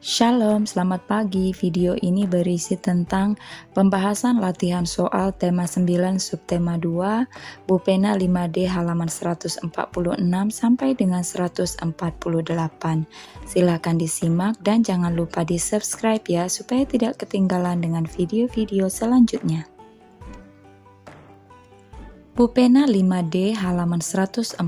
Shalom, selamat pagi. Video ini berisi tentang pembahasan latihan soal tema 9 subtema 2 Bupena 5D halaman 146 sampai dengan 148. Silakan disimak dan jangan lupa di subscribe ya supaya tidak ketinggalan dengan video-video selanjutnya. Bupena 5D halaman 146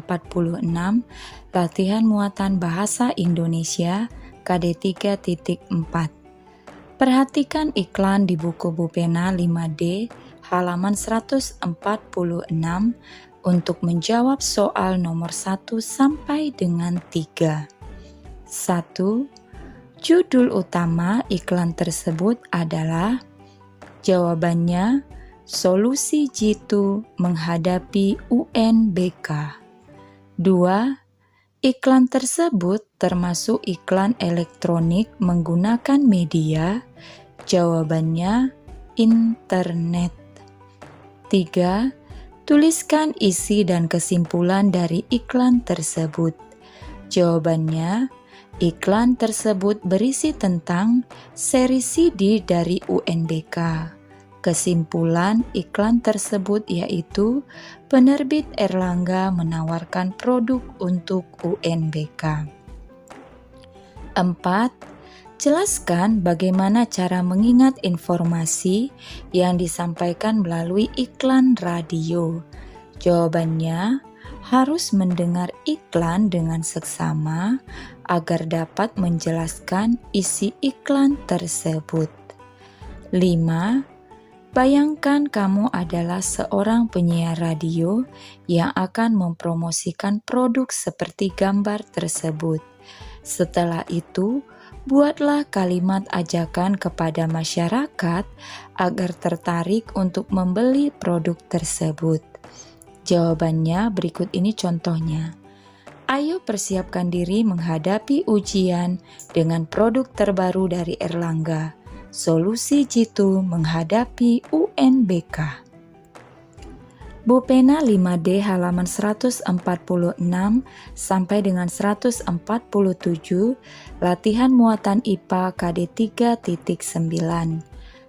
latihan muatan bahasa Indonesia KD 3.4. Perhatikan iklan di buku Bupena 5D halaman 146 untuk menjawab soal nomor 1 sampai dengan 3. 1. Judul utama iklan tersebut adalah jawabannya solusi jitu menghadapi UNBK. 2. Iklan tersebut termasuk iklan elektronik menggunakan media. Jawabannya internet. 3. Tuliskan isi dan kesimpulan dari iklan tersebut. Jawabannya, iklan tersebut berisi tentang seri CD dari UNBK. Kesimpulan iklan tersebut yaitu penerbit Erlangga menawarkan produk untuk UNBK. 4. Jelaskan bagaimana cara mengingat informasi yang disampaikan melalui iklan radio. Jawabannya, harus mendengar iklan dengan seksama agar dapat menjelaskan isi iklan tersebut. 5. Bayangkan kamu adalah seorang penyiar radio yang akan mempromosikan produk seperti gambar tersebut. Setelah itu, buatlah kalimat ajakan kepada masyarakat agar tertarik untuk membeli produk tersebut. Jawabannya berikut ini contohnya. Ayo persiapkan diri menghadapi ujian dengan produk terbaru dari Erlangga. Solusi jitu menghadapi UNBK. Bupena 5D halaman 146 sampai dengan 147 latihan muatan IPA KD 3.9.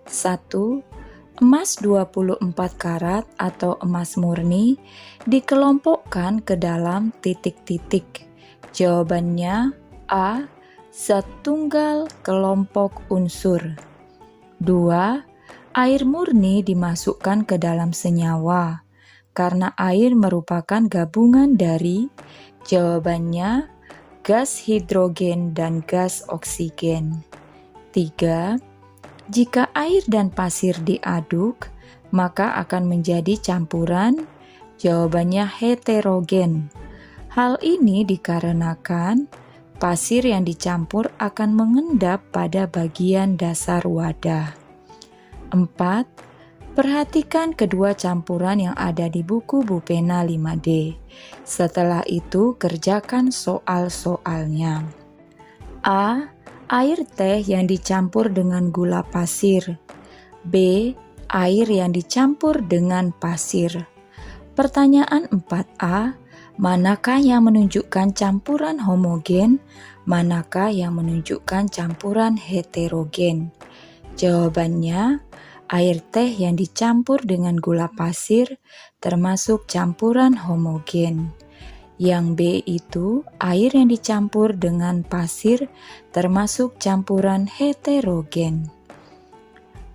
1. Emas 24 karat atau emas murni dikelompokkan ke dalam titik-titik. Jawabannya A. Zat tunggal kelompok unsur. 2. Air murni dimasukkan ke dalam senyawa karena air merupakan gabungan dari jawabannya gas hidrogen dan gas oksigen. 3. Jika air dan pasir diaduk, maka akan menjadi campuran, jawabannya heterogen. Hal ini dikarenakan pasir yang dicampur akan mengendap pada bagian dasar wadah. 4. Perhatikan kedua campuran yang ada di buku Bupena 5D. Setelah itu, kerjakan soal-soalnya. A. Air teh yang dicampur dengan gula pasir. B. Air yang dicampur dengan pasir. Pertanyaan 4A. Manakah yang menunjukkan campuran homogen, manakah yang menunjukkan campuran heterogen? Jawabannya, air teh yang dicampur dengan gula pasir termasuk campuran homogen. Yang B itu air yang dicampur dengan pasir termasuk campuran heterogen.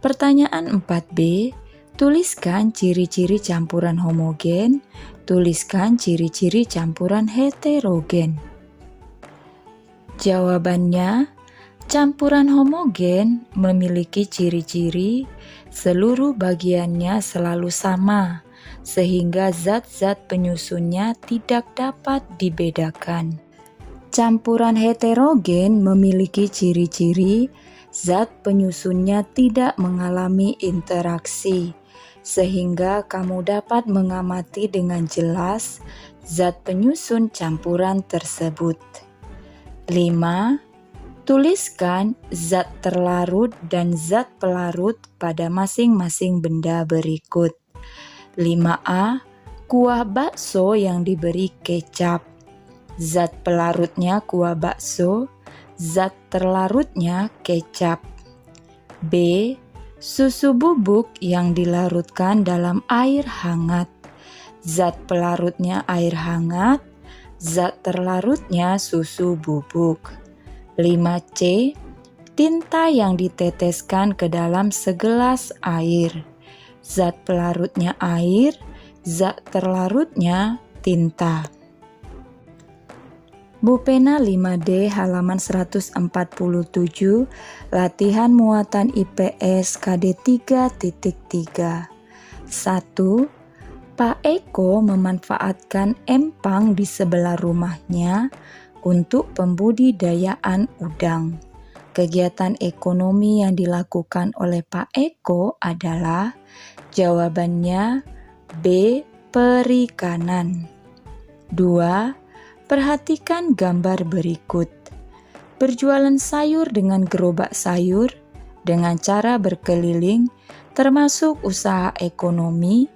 Pertanyaan 4B. Tuliskan ciri-ciri campuran homogen, tuliskan ciri-ciri campuran heterogen. Jawabannya, campuran homogen memiliki ciri-ciri seluruh bagiannya selalu sama, sehingga zat-zat penyusunnya tidak dapat dibedakan. Campuran heterogen memiliki ciri-ciri zat penyusunnya tidak mengalami interaksi, sehingga kamu dapat mengamati dengan jelas zat penyusun campuran tersebut. 5. Tuliskan zat terlarut dan zat pelarut pada masing-masing benda berikut. 5A. Kuah bakso yang diberi kecap. Zat pelarutnya kuah bakso, Zat terlarutnya kecap. B. Susu bubuk yang dilarutkan dalam air hangat. Zat pelarutnya air hangat, zat terlarutnya susu bubuk. 5C. Tinta yang diteteskan ke dalam segelas air. Zat pelarutnya air, zat terlarutnya tinta. Bupena 5D halaman 147, latihan muatan IPS KD 3.3. 1. Pak Eko memanfaatkan empang di sebelah rumahnya untuk pembudidayaan udang. Kegiatan ekonomi yang dilakukan oleh Pak Eko adalah jawabannya B. Perikanan. 2. Perhatikan gambar berikut. Berjualan sayur dengan gerobak sayur dengan cara berkeliling termasuk usaha ekonomi.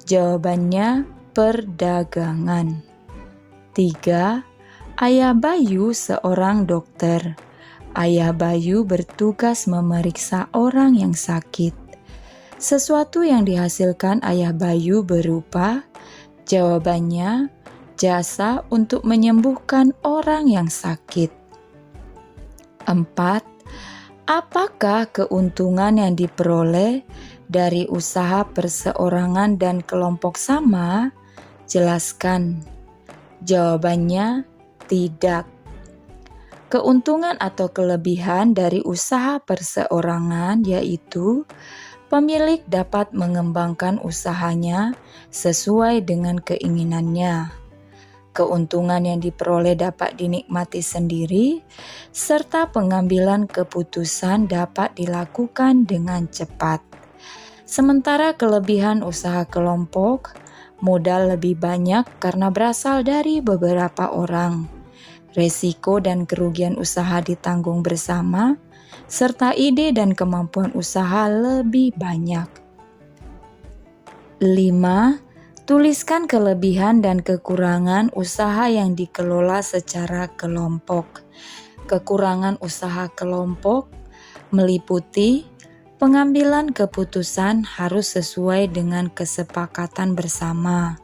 Jawabannya perdagangan. 3. Ayah Bayu seorang dokter. Ayah Bayu bertugas memeriksa orang yang sakit. Sesuatu yang dihasilkan Ayah Bayu berupa, jawabannya jasa untuk menyembuhkan orang yang sakit. 4. Apakah keuntungan yang diperoleh dari usaha perseorangan dan kelompok sama? Jelaskan. Jawabannya tidak. Keuntungan atau kelebihan dari usaha perseorangan yaitu pemilik dapat mengembangkan usahanya sesuai dengan keinginannya. Keuntungan yang diperoleh dapat dinikmati sendiri, serta pengambilan keputusan dapat dilakukan dengan cepat. Sementara kelebihan usaha kelompok, modal lebih banyak karena berasal dari beberapa orang. Resiko dan kerugian usaha ditanggung bersama, serta ide dan kemampuan usaha lebih banyak. 5. Tuliskan kelebihan dan kekurangan usaha yang dikelola secara kelompok. Kekurangan usaha kelompok meliputi pengambilan keputusan harus sesuai dengan kesepakatan bersama,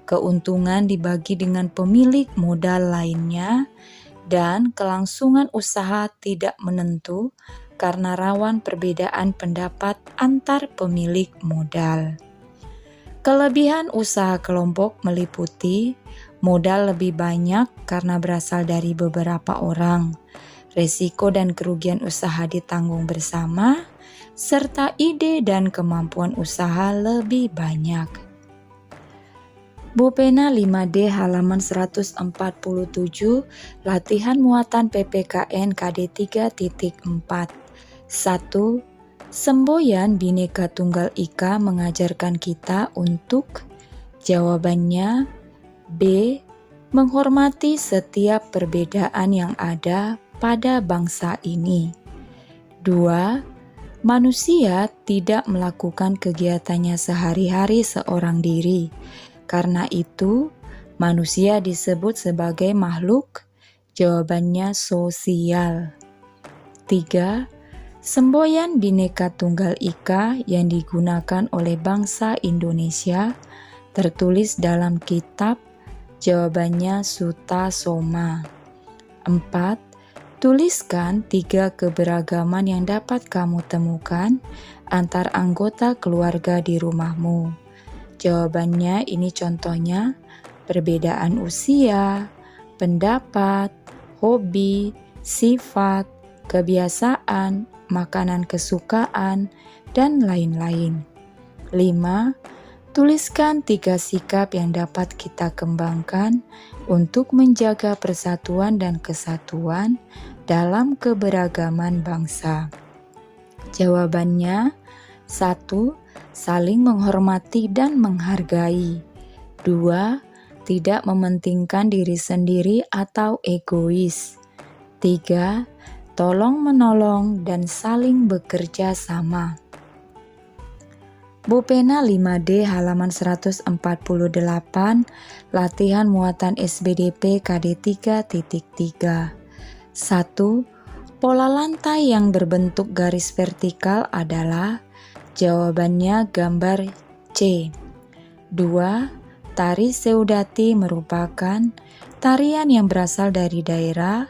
keuntungan dibagi dengan pemilik modal lainnya, dan kelangsungan usaha tidak menentu karena rawan perbedaan pendapat antar pemilik modal. Kelebihan usaha kelompok meliputi modal lebih banyak karena berasal dari beberapa orang, resiko dan kerugian usaha ditanggung bersama, serta ide dan kemampuan usaha lebih banyak. Bupena 5D halaman 147, latihan muatan PPKN KD 3.4. 1. Semboyan Bhinneka Tunggal Ika mengajarkan kita untuk, jawabannya B. Menghormati setiap perbedaan yang ada pada bangsa ini. 2. Manusia tidak melakukan kegiatannya sehari-hari seorang diri. Karena itu, manusia disebut sebagai makhluk, jawabannya sosial. 3. Semboyan Bhinneka Tunggal Ika yang digunakan oleh bangsa Indonesia tertulis dalam kitab, jawabannya Sutta Soma. 4. Tuliskan 3 keberagaman yang dapat kamu temukan antar anggota keluarga di rumahmu. Jawabannya ini contohnya perbedaan usia, pendapat, hobi, sifat, kebiasaan, makanan kesukaan, dan lain-lain. 5. Tuliskan 3 sikap yang dapat kita kembangkan untuk menjaga persatuan dan kesatuan dalam keberagaman bangsa. Jawabannya 1. Saling menghormati dan menghargai. 2. Tidak mementingkan diri sendiri atau egois. 3. Tolong-menolong dan saling bekerja sama. Bupena 5D halaman 148, latihan muatan SBDP KD 3.3. 1. Pola lantai yang berbentuk garis vertikal adalah jawabannya gambar C. 2. Tari Seudati merupakan tarian yang berasal dari daerah.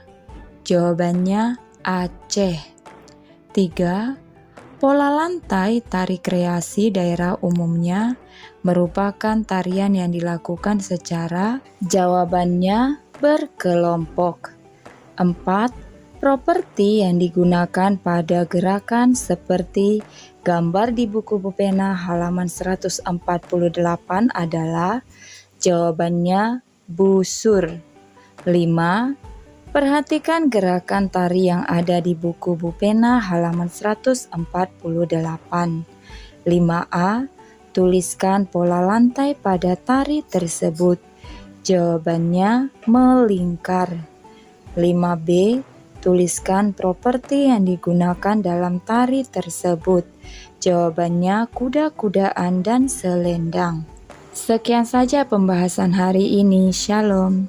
Jawabannya Aceh. 3. Pola lantai tari kreasi daerah umumnya merupakan tarian yang dilakukan secara. Jawabannya berkelompok. 4. Properti yang digunakan pada gerakan seperti gambar di buku pena halaman 148 adalah. Jawabannya busur. 5. Perhatikan gerakan tari yang ada di buku pena halaman 148. 5A. Tuliskan pola lantai pada tari tersebut. Jawabannya melingkar. 5B. Tuliskan properti yang digunakan dalam tari tersebut. Jawabannya kuda-kudaan dan selendang. Sekian saja pembahasan hari ini. Shalom.